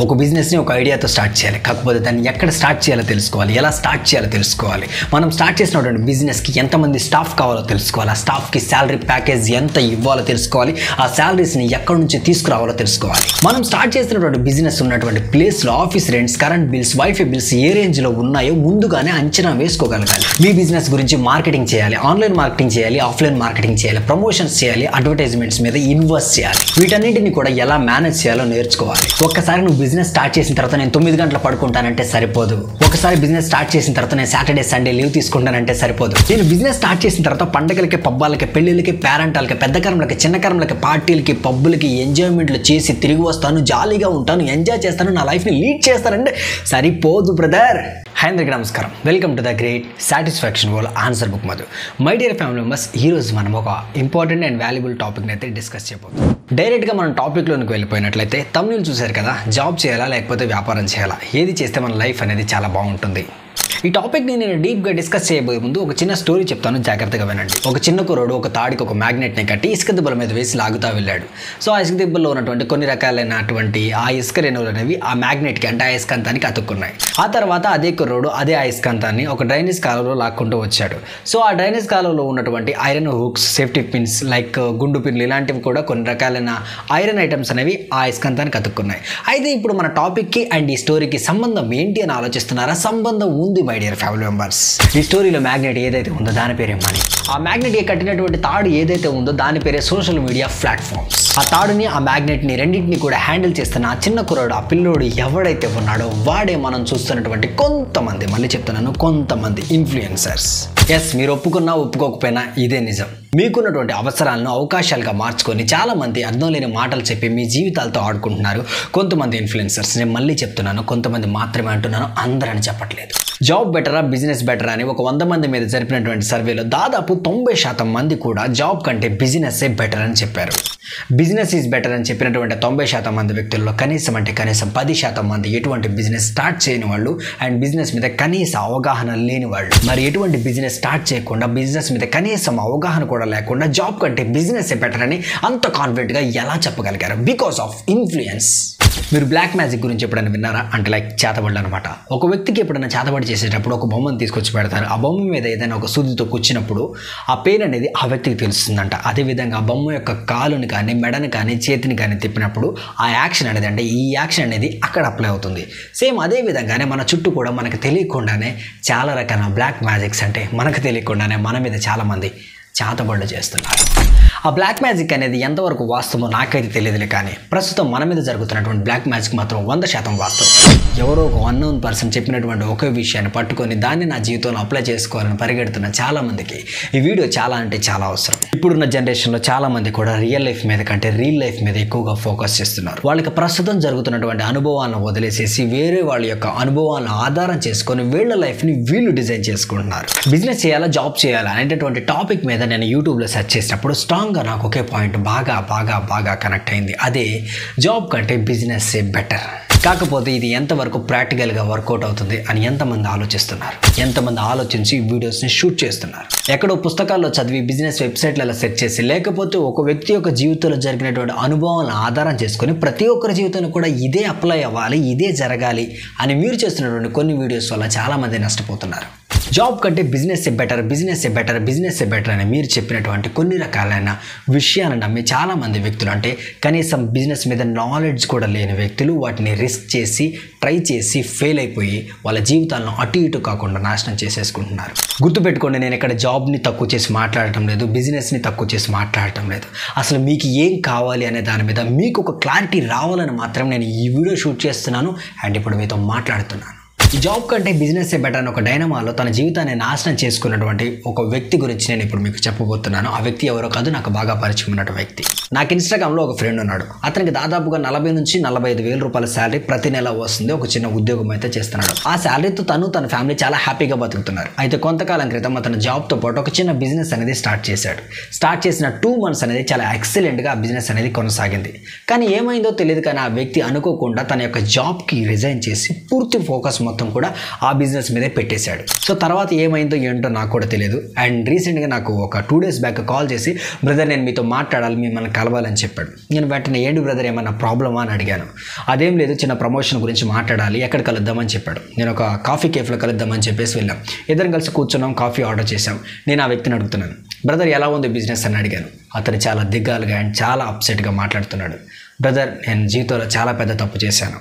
ఒక బిజినెస్ని ఒక ఐడియాతో స్టార్ట్ చేయాలి. కాకపోతే దాన్ని ఎక్కడ స్టార్ట్ చేయాలో తెలుసుకోవాలి, ఎలా స్టార్ట్ చేయాలో తెలుసుకోవాలి. మనం స్టార్ట్ చేసినటువంటి బిజినెస్కి ఎంతమంది స్టాఫ్ కావాలో తెలుసుకోవాలి, ఆ స్టాఫ్కి శాలరీ ప్యాకేజ్ ఎంత ఇవ్వాలో తెలుసుకోవాలి, ఆ శాలరీస్ని ఎక్కడి నుంచి తీసుకురావాలో తెలుసుకోవాలి. మనం స్టార్ట్ చేసినటువంటి బిజినెస్ ఉన్నటువంటి ప్లేస్లో office rents, current bills, WiFi bills ఏ రేంజ్లో ఉన్నాయో ముందుగానే అంచనా వేసుకోగలగాలి. మీ బిజినెస్ గురించి మార్కెటింగ్ చేయాలి, ఆన్లైన్ మార్కెటింగ్ చేయాలి, ఆఫ్లైన్ మార్కెటింగ్ చేయాలి, ప్రమోషన్స్ చేయాలి, అడ్వర్టైజ్మెంట్స్ మీద ఇన్వెస్ట్ చేయాలి. వీటన్నిటిని కూడా ఎలా మేనేజ్ చేయాలో నేర్చుకోవాలి. ఒక్కసారి నువ్వు బిజినెస్ స్టార్ట్ చేసిన తర్వాత నేను 9 గంటలు పడుకుంటానంటే సరిపోదు. ఒకసారి బిజినెస్ స్టార్ట్ చేసిన తర్వాత నేను సాటర్డే సండే లీవ్ తీసుకుంటానంటే సరిపోదు. నేను బిజినెస్ స్టార్ట్ చేసిన తర్వాత పండగలకి, పబ్బాలకి, పెళ్లిళ్ళకి, పేరెంటాలకి, పెద్ద కర్మలకి, చిన్న కర్మలకి, పార్టీలకి, పబ్బులకి ఎంజాయ్మెంట్లు చేసి తిరిగి వస్తాను, జాలీగా ఉంటాను, ఎంజాయ్ చేస్తాను, నా లైఫ్ని లీడ్ చేస్తానంటే సరిపోదు బ్రదర్. హాయ్ అందరికీ నమస్కారం. Welcome to the great satisfaction world answer book Madhu. My dear family members, ఈరోజు మనం ఒక ఇంపార్టెంట్ అండ్ వాల్యుబుల్ టాపిక్ని అయితే డిస్కస్ చేయబోతున్నాం. డైరెక్ట్గా మనం టాపిక్లోనికి వెళ్ళిపోయినట్లయితే తమ్ముళ్ళు చూశారు కదా, జాబ్ చేయాలా లేకపోతే వ్యాపారం చేయాలా, ఏది చేస్తే మన లైఫ్ అనేది చాలా బాగుంటుంది. ఈ టాపిక్ని నేను డీప్గా డిస్కస్ చేయబోయే ముందు ఒక చిన్న స్టోరీ చెప్తాను, జాగ్రత్తగా వినండి. ఒక చిన్న కుర్రోడు ఒక తాడికి ఒక మ్యాగ్నెట్ని కట్టి ఇసుక దిబ్బల మీద వేసి లాగుతూ వెళ్ళాడు. సో ఆ ఇసుక దిబ్బల్లో ఉన్నటువంటి కొన్ని రకాలైనటువంటి ఆ ఇసుక రేణువులు అనేవి ఆ మ్యాగ్నెట్కి అంటే ఆ అయస్కాంతానికి అతుక్కున్నాయి. ఆ తర్వాత అదే కుర్రోడు అదే అయస్కాంతాన్ని ఒక డ్రైనేజ్ కాలువలో లాక్కుంటూ వచ్చాడు. సో ఆ డ్రైనేజ్ కాలువలో ఉన్నటువంటి iron hooks, safety pins like గుండు పిన్లు ఇలాంటివి కూడా కొన్ని రకాలైన ఐరన్ ఐటమ్స్ అనేవి ఆ అయస్కాంతానికి అతుక్కున్నాయి. అయితే ఇప్పుడు మన టాపిక్కి అండ్ ఈ స్టోరీకి సంబంధం ఏంటి అని ఆలోచిస్తున్నారా? సంబంధం ఉంది మై డియర్ ఫ్యామిలీ మెంబర్స్. ఈ స్టోరీలో మ్యాగ్నెట్ ఏదైతే ఉందో దాని పేరే మనీ. ఆ మ్యాగ్నెట్ కట్టినటువంటి తాడు ఏదైతే ఉందో దాని పేరే సోషల్ మీడియా ప్లాట్ఫామ్స్. ఆ తాడుని, ఆ మ్యాగ్నెట్ని రెండింటిని కూడా హ్యాండిల్ చేస్తున్న ఆ చిన్న కుర్రాడు, ఆ పిల్లోడు ఎవడైతే ఉన్నాడో వాడే మనం చూస్తున్నటువంటి కొంతమంది, మళ్ళీ చెప్తున్నాను, కొంతమంది ఇన్ఫ్లుయెన్సర్స్. ఎస్, మీరు ఒప్పుకున్నా ఒప్పుకోకపోయినా ఇదే నిజం. మీకున్నటువంటి అవసరాలను అవకాశాలుగా మార్చుకొని చాలామంది అర్థం లేని మాటలు చెప్పి మీ జీవితాలతో ఆడుకుంటున్నారు కొంతమంది ఇన్ఫ్లుయెన్సర్స్. నేను మళ్ళీ చెప్తున్నాను, కొంతమంది మాత్రమే అంటున్నాను, అందరని చెప్పట్లేదు. జాబ్ బెటరా, బిజినెస్ బెటరా అని ఒక 100 మంది మీద జరిపినటువంటి సర్వేలో దాదాపు 90% మంది కూడా జాబ్ కంటే బిజినెస్సే బెటర్ అని చెప్పారు. బిజినెస్ ఈజ్ బెటర్ అని చెప్పినటువంటి 90% మంది వ్యక్తుల్లో కనీసం 10% మంది ఎటువంటి బిజినెస్ స్టార్ట్ చేయని వాళ్ళు అండ్ బిజినెస్ మీద కనీస అవగాహన లేని వాళ్ళు. మరి ఎటువంటి బిజినెస్ స్టార్ట్ చేయకుండా, బిజినెస్ మీద కనీసం అవగాహన కూడా లేకుండా జాబ్ కంటే బిజినెస్ బెటర్ అని అంత కాన్ఫిడెంట్గా ఎలా చెప్పగలిగారు? Because of influence. మీరు బ్లాక్ మ్యాజిక్ గురించి ఎప్పుడైనా విన్నారా? అంటే లైక్ చేతబడి అనమాట. ఒక వ్యక్తికి ఎప్పుడైనా చేతబడి చేసేటప్పుడు ఒక బొమ్మను తీసుకొచ్చి పెడతారు. ఆ బొమ్మ మీద ఏదైనా ఒక సూదితో కూర్చున్నప్పుడు ఆ పెయిన్ అనేది ఆ వ్యక్తికి తెలుస్తుందంట. అదేవిధంగా ఆ బొమ్మ యొక్క కాలుని కానీ, మెడని కానీ, చేతిని కానీ తిప్పినప్పుడు ఆ యాక్షన్ అనేది, అంటే ఈ యాక్షన్ అనేది అక్కడ అప్లై అవుతుంది. సేమ్ అదే విధంగానే మన చుట్టూ కూడా మనకు తెలియకుండానే చాలా రకాల బ్లాక్ మ్యాజిక్స్, అంటే మనకు తెలియకుండానే మన మీద చాలామంది చేతబడులు చేస్తున్నారు. ఆ బ్లాక్ మ్యాజిక్ అనేది ఎంతవరకు వాస్తవమో నాకైతే తెలియదులే, కానీ ప్రస్తుతం మన మీద జరుగుతున్నటువంటి బ్లాక్ మ్యాజిక్ మాత్రం 100% వాస్తవం. ఎవరో ఒక అన్నోన్ పర్సన్ చెప్పినటువంటి ఒకే విషయాన్ని పట్టుకొని దాన్ని నా జీవితంలో అప్లై చేసుకోవాలని పరిగెడుతున్న చాలామందికి ఈ వీడియో చాలా అంటే చాలా అవసరం. ఇప్పుడున్న జనరేషన్లో చాలామంది కూడా రియల్ లైఫ్ మీద కంటే రియల్ లైఫ్ మీద ఎక్కువగా ఫోకస్ చేస్తున్నారు. వాళ్ళకి ప్రస్తుతం జరుగుతున్నటువంటి అనుభవాలను వదిలేసేసి వేరే వాళ్ళ యొక్క అనుభవాలను ఆధారం చేసుకొని వీళ్ళ లైఫ్ని వీళ్ళు డిజైన్ చేసుకుంటున్నారు. బిజినెస్ చేయాలా, జాబ్ చేయాలా అనేటటువంటి టాపిక్ మీద నేను యూట్యూబ్లో సెర్చ్ చేసినప్పుడు స్ట్రాంగ్గా నాకు ఒకే పాయింట్ బాగా కనెక్ట్ అయింది. అదే జాబ్ కంటే బిజినెస్ బెటర్. కాకపోతే ఇది ఎంతవరకు ప్రాక్టికల్గా వర్కౌట్ అవుతుంది అని ఎంతమంది ఆలోచిస్తున్నారు, ఎంతమంది ఆలోచించి ఈ వీడియోస్ని షూట్ చేస్తున్నారు. ఎక్కడో పుస్తకాల్లో చదివి, బిజినెస్ వెబ్సైట్లలో సెర్చ్ చేసి, లేకపోతే ఒక వ్యక్తి యొక్క జీవితంలో జరిగినటువంటి అనుభవాలను ఆధారం చేసుకొని ప్రతి ఒక్కరి జీవితంలో కూడా ఇదే అప్లై అవ్వాలి, ఇదే జరగాలి అని మీరు చేస్తున్నటువంటి కొన్ని వీడియోస్ వల్ల చాలామంది నష్టపోతున్నారు. జాబ్ కంటే బిజినెస్ బెటర్ అని మీరు చెప్పినటువంటి కొన్ని రకాలైన విషయాలను నమ్మి చాలామంది వ్యక్తులు, అంటే కనీసం బిజినెస్ మీద నాలెడ్జ్ కూడా లేని వ్యక్తులు వాటిని రిస్క్ చేసి, ట్రై చేసి ఫెయిల్ అయిపోయి వాళ్ళ జీవితాలను అటు ఇటు కాకుండా నాశనం చేసేసుకుంటున్నారు. గుర్తుపెట్టుకోండి, నేను ఇక్కడ జాబ్ని తక్కువ చేసి మాట్లాడటం లేదు, బిజినెస్ని తక్కువ చేసి మాట్లాడటం లేదు. అసలు మీకు ఏం కావాలి అనే దాని మీద మీకు ఒక క్లారిటీ రావాలని మాత్రం నేను ఈ వీడియో షూట్ చేస్తున్నాను అండ్ ఇప్పుడు మీతో మాట్లాడుతున్నాను. ఈ జాబ్ కంటే బిజినెస్ బెటర్ అని ఒక డైనమాలో తన జీవితాన్ని నాశనం చేసుకున్నటువంటి ఒక వ్యక్తి గురించి నేను ఇప్పుడు మీకు చెప్పబోతున్నాను. ఆ వ్యక్తి ఎవరో కాదు, నాకు బాగా పరిచయం ఉన్నటువంటి వ్యక్తి. నాకు ఇన్స్టాగ్రామ్లో ఒక ఫ్రెండ్ ఉన్నాడు. అతనికి దాదాపుగా 40 నుంచి 45 వేల రూపాయల శాలరీ ప్రతి నెల వస్తుంది. ఒక చిన్న ఉద్యోగం అయితే చేస్తున్నాడు. ఆ శాలరీతో తన ఫ్యామిలీ చాలా హ్యాపీగా బతుకుతున్నారు. అయితే కొంతకాలం క్రితం అతను జాబ్తో పాటు ఒక చిన్న బిజినెస్ అనేది స్టార్ట్ చేశాడు. స్టార్ట్ చేసిన 2 months అనేది చాలా ఎక్సలెంట్గా ఆ బిజినెస్ అనేది కొనసాగింది. కానీ ఏమైందో తెలియదు, కానీ ఆ వ్యక్తి అనుకోకుండా తన యొక్క జాబ్కి రిజైన్ చేసి పూర్తి ఫోకస్ మొత్తం మొత్తం కూడా ఆ బిజినెస్ మీదే పెట్టేశాడు. సో తర్వాత ఏమైందో ఏంటో నాకు కూడా తెలియదు. అండ్ రీసెంట్గా నాకు ఒక 2 days బ్యాక్ కాల్ చేసి, బ్రదర్ నేను మీతో మాట్లాడాలి, మిమ్మల్ని కలవాలని చెప్పాడు. నేను వెంటనే ఏంటి బ్రదర్ ఏమన్నా ప్రాబ్లమా అని అడిగాను. అదేం లేదు, చిన్న ప్రమోషన్ గురించి మాట్లాడాలి, ఎక్కడ కలుద్దామని చెప్పాడు. నేను ఒక కాఫీ కేఫ్లో కలుద్దామని చెప్పేసి వెళ్ళాం. ఇద్దరం కలిసి కూర్చున్నాం, కాఫీ ఆర్డర్ చేశాం. నేను ఆ వ్యక్తిని అడుగుతున్నాను, బ్రదర్ ఎలా ఉంది బిజినెస్ అని అడిగాను. అతను చాలా దిగ్గాలుగా అండ్ చాలా అప్సెట్గా మాట్లాడుతున్నాడు. బ్రదర్ నేను జీవితంలో చాలా పెద్ద తప్పు చేశాను,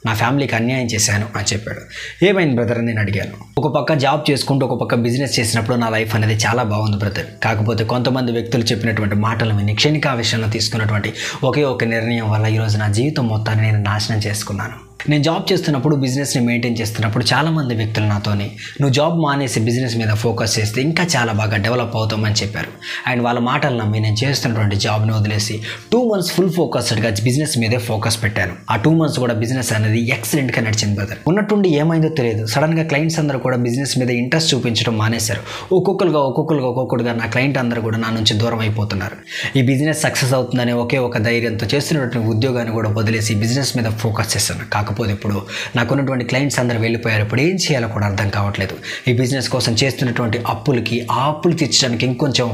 నా ఫ్యామిలీకి అన్యాయం చేశాను అని చెప్పాడు. ఏమైంది బ్రదర్ అని నేను అడిగాను. ఒక పక్క జాబ్ చేసుకుంటూ ఒక పక్క బిజినెస్ చేసినప్పుడు నా లైఫ్ అనేది చాలా బాగుంది బ్రదర్. కాకపోతే కొంతమంది వ్యక్తులు చెప్పినటువంటి మాటలు విని క్షణికావేశంలో తీసుకున్నటువంటి ఒకే ఒక నిర్ణయం వల్ల ఈరోజు నా జీవితం మొత్తాన్ని నేను నాశనం చేసుకున్నాను. నేను జాబ్ చేస్తున్నప్పుడు, బిజినెస్ని మెయింటైన్ చేస్తున్నప్పుడు చాలామంది వ్యక్తులు నాతోని నువ్వు జాబ్ మానేసి బిజినెస్ మీద ఫోకస్ చేస్తే ఇంకా చాలా బాగా డెవలప్ అవుతామని చెప్పారు. అండ్ వాళ్ళ మాటలు నమ్మి నేను చేస్తున్నటువంటి జాబ్ని వదిలేసి 2 months ఫుల్ ఫోకస్డ్గా బిజినెస్ మీదే ఫోకస్ పెట్టాను. ఆ 2 months కూడా బిజినెస్ అనేది ఎక్సలెంట్గా నడిచింది బ్రదర్. ఉన్నట్టుండి ఏమైందో తెలియదు, సడన్గా క్లయింట్స్ అందరూ కూడా బిజినెస్ మీద ఇంట్రెస్ట్ చూపించడం మానేశారు. ఒక్కొక్కరుగా నా క్లయింట్ అందరూ కూడా నా నుంచి దూరం అయిపోతున్నారు. ఈ బిజినెస్ సక్సెస్ అవుతుందనే ఒకే ఒక ధైర్యంతో చేస్తున్నటువంటి ఉద్యోగాన్ని కూడా వదిలేసి బిజినెస్ మీద ఫోకస్ చేశాను. కాకపోతే ఇప్పుడు నాకున్నటువంటి క్లయింట్స్ అందరూ వెళ్ళిపోయారు. ఇప్పుడు ఏం చేయాలో కూడా అర్థం కావట్లేదు. ఈ బిజినెస్ కోసం చేస్తున్నటువంటి అప్పులకి, ఆ అప్పులు తీర్చడానికి ఇంకొంచెం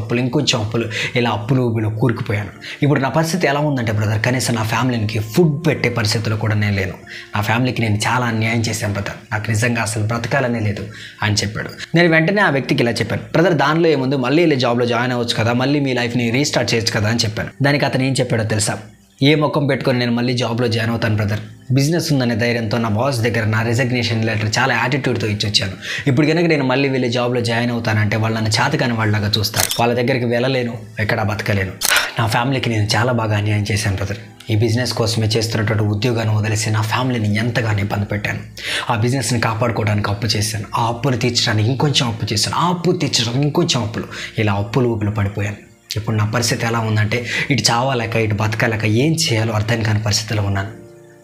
అప్పులు, ఇలా అప్పులు కూరుకుపోయాను. ఇప్పుడు నా పరిస్థితి ఎలా ఉందంటే బ్రదర్, కనీసం నా ఫ్యామిలీకి ఫుడ్ పెట్టే పరిస్థితుల్లో కూడా నేను లేను. నా ఫ్యామిలీకి నేను చాలా అన్యాయం చేశాను బ్రదర్, నాకు నిజంగా అసలు బ్రతకాలనే లేదు అని చెప్పాడు. నేను వెంటనే ఆ వ్యక్తికి ఇలా చెప్పాను, బ్రదర్ దానిలో ఏముంది, మళ్ళీ వెళ్ళి జాబ్లో జాయిన్ అవ్వచ్చు కదా, మళ్ళీ మీ లైఫ్ని రీస్టార్ట్ చేయొచ్చు కదా అని చెప్పాను. దానికి అతను ఏం చెప్పాడో తెలుసా, ఏ ముఖం పెట్టుకొని నేను మళ్ళీ జాబ్లో జాయిన్ అవుతాను బ్రదర్, బిజినెస్ ఉందనే ధైర్యంతో నా బాస్ దగ్గర నా రిజగ్నేషన్ లెటర్ చాలా యాటిట్యూడ్తో ఇచ్చొచ్చాను. ఇప్పుడు కనుక నేను మళ్ళీ వెళ్ళి జాబ్లో జాయిన్ అవుతానంటే వాళ్ళు నన్ను చేతకాని వాళ్ళలాగా చూస్తారు, వాళ్ళ దగ్గరికి వెళ్ళలేను, ఎక్కడ బతకలేను. నా ఫ్యామిలీకి నేను చాలా బాగా అన్యాయం చేశాను బ్రదర్. ఈ బిజినెస్ కోసమే చేస్తున్నటువంటి ఉద్యోగాన్ని వదిలేసి నా ఫ్యామిలీని ఎంతగానో ఇబ్బంది పెట్టాను. ఆ బిజినెస్ని కాపాడుకోవడానికి అప్పు చేశాను, ఆ అప్పులు తీర్చడానికి ఇంకొంచెం అప్పు చేశాను, ఆ అప్పు తీర్చడానికి ఇంకొంచెం అప్పులు, ఇలా అప్పులు పడిపోయాను. ఇప్పుడు నా పరిస్థితి ఎలా ఉందంటే ఇటు చావాలేక ఇటు బతకలేక ఏం చేయాలో అర్థం కాని పరిస్థితిలో ఉన్నాను.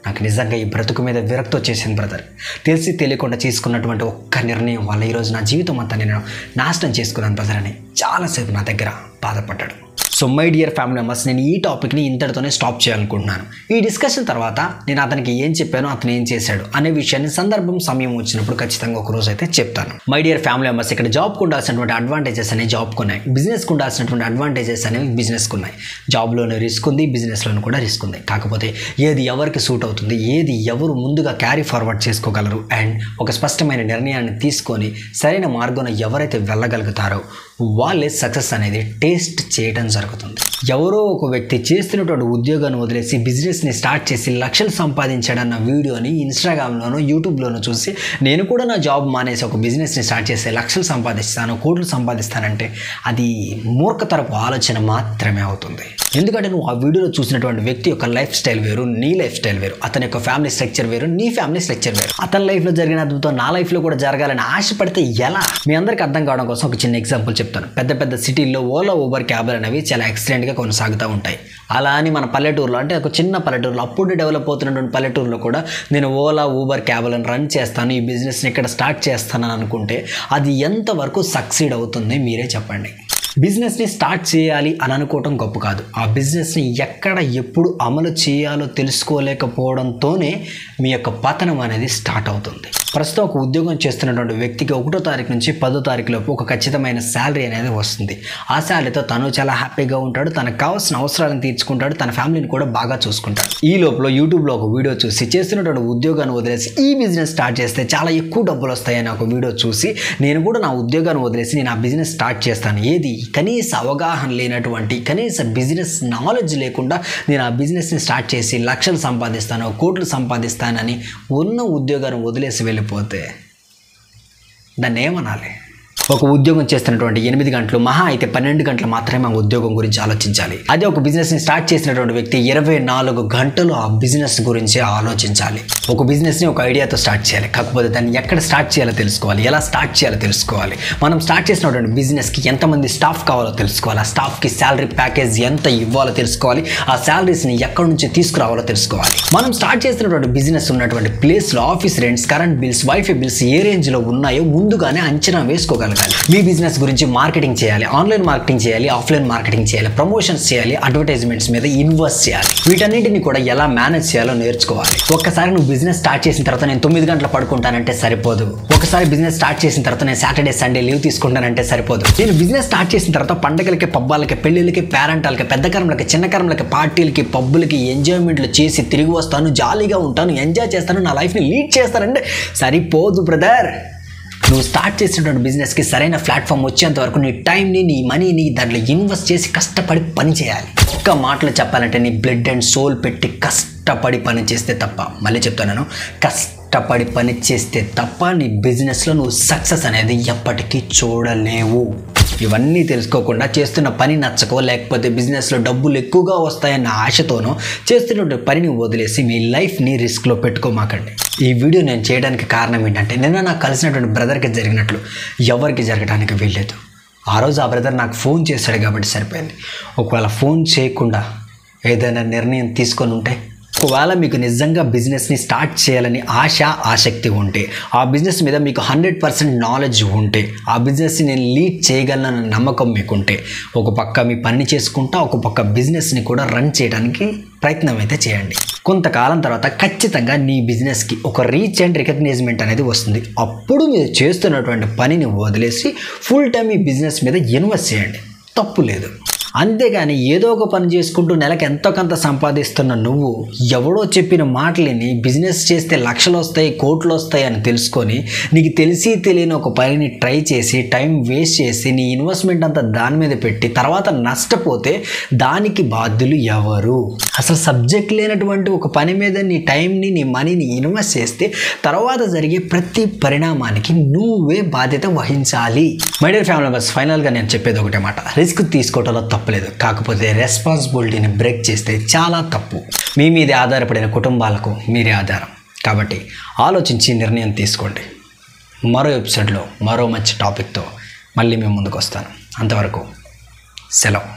నాకు నిజంగా ఈ బ్రతుకు మీద విరక్తి వచ్చేసింది బ్రదర్. తెలిసి తెలియకుండా తీసుకున్నటువంటి ఒక్క నిర్ణయం వల్ల ఈరోజు నా జీవితం అంతా నేను నాశనం చేసుకున్నాను బ్రదర్ అని చాలాసేపు నా దగ్గర బాధపడ్డాడు. So my dear family members, నేను ఈ టాపిక్ని ఇంతటితోనే స్టాప్ చేయాలనుకుంటున్నాను. ఈ డిస్కషన్ తర్వాత నేను అతనికి ఏం చెప్పాను, అతను ఏం చేశాడు అనే విషయాన్ని సమయం వచ్చినప్పుడు ఖచ్చితంగా ఒక రోజు అయితే చెప్తాను. మై డియర్ ఫ్యామిలీ మెంబర్స్, ఇక్కడ జాబ్కు ఉండాల్సినటువంటి అడ్వాంటేజెస్ అనేవి జాబ్కు ఉన్నాయి, బిజినెస్కు ఉండాల్సినటువంటి అడ్వాంటేజెస్ అనేవి బిజినెస్కు ఉన్నాయి. జాబ్లోనే రిస్క్ ఉంది, బిజినెస్లోనూ కూడా రిస్క్ ఉంది. కాకపోతే ఏది ఎవరికి సూట్ అవుతుంది, ఏది ఎవరు ముందుగా క్యారీ ఫార్వర్డ్ చేసుకోగలరు అండ్ ఒక స్పష్టమైన నిర్ణయాన్ని తీసుకొని సరైన మార్గంలో ఎవరైతే వెళ్ళగలుగుతారో వాళ్ళే సక్సెస్ అనేది టేస్ట్ చేయడం జరుగుతుంది. ఎవరో ఒక వ్యక్తి చేస్తున్నటువంటి ఉద్యోగాన్ని వదిలేసి బిజినెస్ని స్టార్ట్ చేసి లక్షలు సంపాదించాడన్న వీడియోని ఇన్స్టాగ్రామ్లోనూ యూట్యూబ్లోనూ చూసి నేను కూడా నా జాబ్ మానేసి ఒక బిజినెస్ని స్టార్ట్ చేసి లక్షలు సంపాదిస్తాను, కోట్లు సంపాదిస్తానంటే అది మూర్ఖతరపు ఆలోచన మాత్రమే అవుతుంది. ఎందుకంటే నువ్వు ఆ వీడియోలో చూసినటువంటి వ్యక్తి యొక్క లైఫ్ స్టైల్ వేరు, నీ లైఫ్ స్టైల్ వేరు, అతని యొక్క ఫ్యామిలీ స్ట్రక్చర్ వేరు, నీ ఫ్యామిలీ స్ట్రక్చర్ వేరు. అతని లైఫ్లో జరిగిన అద్భుతం నా లైఫ్లో కూడా జరగాలని ఆశపడితే ఎలా? మీ అందరికీ అర్థం కావడం కోసం ఒక చిన్న ఎగ్జాంపుల్ చెప్తాను. పెద్ద సిటీల్లో ఓలా, ఊబర్ క్యాబ్లు అనేవి చాలా ఎక్సలెంట్గా కొనసాగుతూ ఉంటాయి. అలా అని మన పల్లెటూరులో, అంటే ఒక చిన్న పల్లెటూరులో, అప్పుడు డెవలప్ అవుతున్నటువంటి పల్లెటూరులో కూడా నేను ఓలా, ఊబర్ క్యాబ్లను రన్ చేస్తాను, ఈ బిజినెస్ని ఇక్కడ స్టార్ట్ చేస్తానని అనుకుంటే అది ఎంతవరకు సక్సీడ్ అవుతుంది మీరే చెప్పండి. బిజినెస్ని స్టార్ట్ చేయాలి అని అనుకోవటం గొప్ప కాదు, ఆ బిజినెస్ని ఎక్కడ ఎప్పుడు అమలు చేయాలో తెలుసుకోలేకపోవడంతోనే మీ యొక్క పతనం అనేది స్టార్ట్ అవుతుంది. ప్రస్తుతం ఒక ఉద్యోగం చేస్తున్నటువంటి వ్యక్తికి 1వ తారీఖు నుంచి 10వ తారీఖు లోపు ఒక ఖచ్చితమైన శాలరీ అనేది వస్తుంది. ఆ శాలరీతో తను చాలా హ్యాపీగా ఉంటాడు, తనకు కావాల్సిన అవసరాలను తీర్చుకుంటాడు, తన ఫ్యామిలీని కూడా బాగా చూసుకుంటాడు. ఈ లోపల యూట్యూబ్లో ఒక వీడియో చూసి చేస్తున్నటువంటి ఉద్యోగాన్ని వదిలేసి ఈ బిజినెస్ స్టార్ట్ చేస్తే చాలా ఎక్కువ డబ్బులు వస్తాయని ఒక వీడియో చూసి నేను కూడా నా ఉద్యోగాన్ని వదిలేసి నేను ఆ బిజినెస్ స్టార్ట్ చేస్తాను. ఏది కనీస అవగాహన లేనటువంటి, కనీస బిజినెస్ నాలెడ్జ్ లేకుండా నేను ఆ బిజినెస్ని స్టార్ట్ చేసి లక్షలు సంపాదిస్తాను, కోట్లు సంపాదిస్తానని ఉన్న ఉద్యోగాన్ని వదిలేసి వెళ్ళిపోతే దాన్ని ఏమనాలి? ఒక ఉద్యోగం చేస్తున్నటువంటి 8 గంటలు, మహా అయితే 12 గంటలు మాత్రమే ఆ ఉద్యోగం గురించి ఆలోచించాలి. అదే ఒక బిజినెస్ని స్టార్ట్ చేసినటువంటి వ్యక్తి 24 గంటలు ఆ బిజినెస్ గురించి ఆలోచించాలి. ఒక బిజినెస్ని ఒక ఐడియాతో స్టార్ట్ చేయాలి, కాకపోతే దాన్ని ఎక్కడ స్టార్ట్ చేయాలో తెలుసుకోవాలి, ఎలా స్టార్ట్ చేయాలో తెలుసుకోవాలి. మనం స్టార్ట్ చేసినటువంటి బిజినెస్కి ఎంతమంది స్టాఫ్ కావాలో తెలుసుకోవాలి, ఆ స్టాఫ్కి శాలరీ ప్యాకేజ్ ఎంత ఇవ్వాలో తెలుసుకోవాలి, ఆ శాలరీస్ని ఎక్కడి నుంచి తీసుకురావాలో తెలుసుకోవాలి. మనం స్టార్ట్ చేసినటువంటి బిజినెస్ ఉన్నటువంటి ప్లేస్లో office rents, current bills, WiFi bills ఏ రేంజ్లో ఉన్నాయో ముందుగానే అంచనా వేసుకోగలగాలి. పెట్టాలి, మీ బిజినెస్ గురించి మార్కెటింగ్ చేయాలి, ఆన్లైన్ మార్కెటింగ్ చేయాలి, ఆఫ్లైన్ మార్కెటింగ్ చేయాలి, ప్రమోషన్స్ చేయాలి, అడ్వర్టైజ్మెంట్స్ మీద ఇన్వెస్ట్ చేయాలి. వీటన్నిటిని కూడా ఎలా మేనేజ్ చేయాలో నేర్చుకోవాలి. ఒక్కసారి నువ్వు బిజినెస్ స్టార్ట్ చేసిన తర్వాత నేను 9 గంటలు పడుకుంటానంటే సరిపోదు. ఒకసారి బిజినెస్ స్టార్ట్ చేసిన తర్వాత నేను సాటర్డే సండే లీవ్ తీసుకుంటానంటే సరిపోదు. నేను బిజినెస్ స్టార్ట్ చేసిన తర్వాత పండగలకి, పబ్బాలకి, పెళ్లిళ్ళకి, పేరెంటాలకి, పెద్ద కర్మలకి, చిన్న కర్మలకి, పార్టీలకి, పబ్బులకి ఎంజాయ్మెంట్లు చేసి తిరిగి వస్తాను, జాలీగా ఉంటాను, ఎంజాయ్ చేస్తాను, నా లైఫ్ని లీడ్ చేస్తానంటే సరిపోదు బ్రదర్. నువ్వు స్టార్ట్ చేసినటువంటి బిజినెస్కి సరైన ప్లాట్ఫామ్ వచ్చేంత వరకు నీ టైంని, నీ మనీని దాంట్లో ఇన్వెస్ట్ చేసి కష్టపడి పని చేయాలి. ఒక్క మాటలో చెప్పాలంటే నీ బ్లడ్ అండ్ సోల్ పెట్టి కష్టపడి పని చేస్తే తప్ప, మళ్ళీ చెప్తున్నాను, కష్టపడి పని చేస్తే తప్ప నీ బిజినెస్లో నువ్వు సక్సెస్ అనేది ఎప్పటికీ చూడలేవు. ఇవన్నీ తెలుసుకోకుండా చేస్తున్న పని నచ్చకో, లేకపోతే బిజినెస్లో డబ్బులు ఎక్కువగా వస్తాయన్న ఆశతోనో చేస్తున్న పనిని వదిలేసి మీ లైఫ్ని రిస్క్లో పెట్టుకోమాకండి. ఈ వీడియో నేను చేయడానికి కారణం ఏంటంటే, నిన్న నాకు కలిసినటువంటి బ్రదర్కి జరిగినట్లు ఎవరికి జరగడానికి వీల్లేదు. ఆ రోజు ఆ బ్రదర్ నాకు ఫోన్ చేశాడు కాబట్టి సరిపోయింది. ఒకవేళ ఫోన్ చేయకుండా ఏదైనా నిర్ణయం తీసుకొని ఉంటే, ఒకవేళ మీకు నిజంగా బిజినెస్ని స్టార్ట్ చేయాలని ఆసక్తి ఉంటే, ఆ బిజినెస్ మీద మీకు 100% నాలెడ్జ్ ఉంటే, ఆ బిజినెస్ని నేను లీడ్ చేయగలనన్న నమ్మకం మీకుంటే, ఒక పక్క మీ పని చేసుకుంటా ఒక పక్క బిజినెస్ని కూడా రన్ చేయడానికి ప్రయత్నం అయితే చేయండి. కొంతకాలం తర్వాత ఖచ్చితంగా నీ బిజినెస్కి ఒక రీచ్ అండ్ రికగ్నైజ్మెంట్ అనేది వస్తుంది. అప్పుడు మీరు చేస్తున్నటువంటి పనిని వదిలేసి ఫుల్ టైం ఈ బిజినెస్ మీద ఇన్వెస్ట్ చేయండి, తప్పు లేదు. అంతేగాని ఏదో ఒక పని చేసుకుంటూ నెలకు ఎంతో కొంత సంపాదిస్తున్న నువ్వు ఎవడో చెప్పిన మాటలని బిజినెస్ చేస్తే లక్షలు వస్తాయి, కోట్లు వస్తాయి అని తెలుసుకొని నీకు తెలిసి తెలియని ఒక పనిని ట్రై చేసి టైం వేస్ట్ చేసి నీ ఇన్వెస్ట్మెంట్ అంతా దాని మీద పెట్టి తర్వాత నష్టపోతే దానికి బాధ్యులు ఎవరు? అసలు సబ్జెక్ట్ లేనటువంటి ఒక పని మీద నీ టైంని, నీ మనీని ఇన్వెస్ట్ చేస్తే తర్వాత జరిగే ప్రతి పరిణామానికి నువ్వే బాధ్యత వహించాలి. మై డియర్ ఫ్యామిలీ మెంబర్స్, ఫైనల్గా నేను చెప్పేది ఒకటే మాట, రిస్క్ తీసుకోవడంలో తప్పలేదు, కాకపోతే రెస్పాన్సిబిలిటీని బ్రేక్ చేస్తే చాలా తప్పు. మీ మీద ఆధారపడిన కుటుంబాలకు మీరే ఆధారం. కాబట్టి ఆలోచించి నిర్ణయం తీసుకోండి. మరో ఎపిసోడ్లో మరో మంచి టాపిక్తో మళ్ళీ మేము ముందుకు వస్తాను. అంతవరకు సెలవు.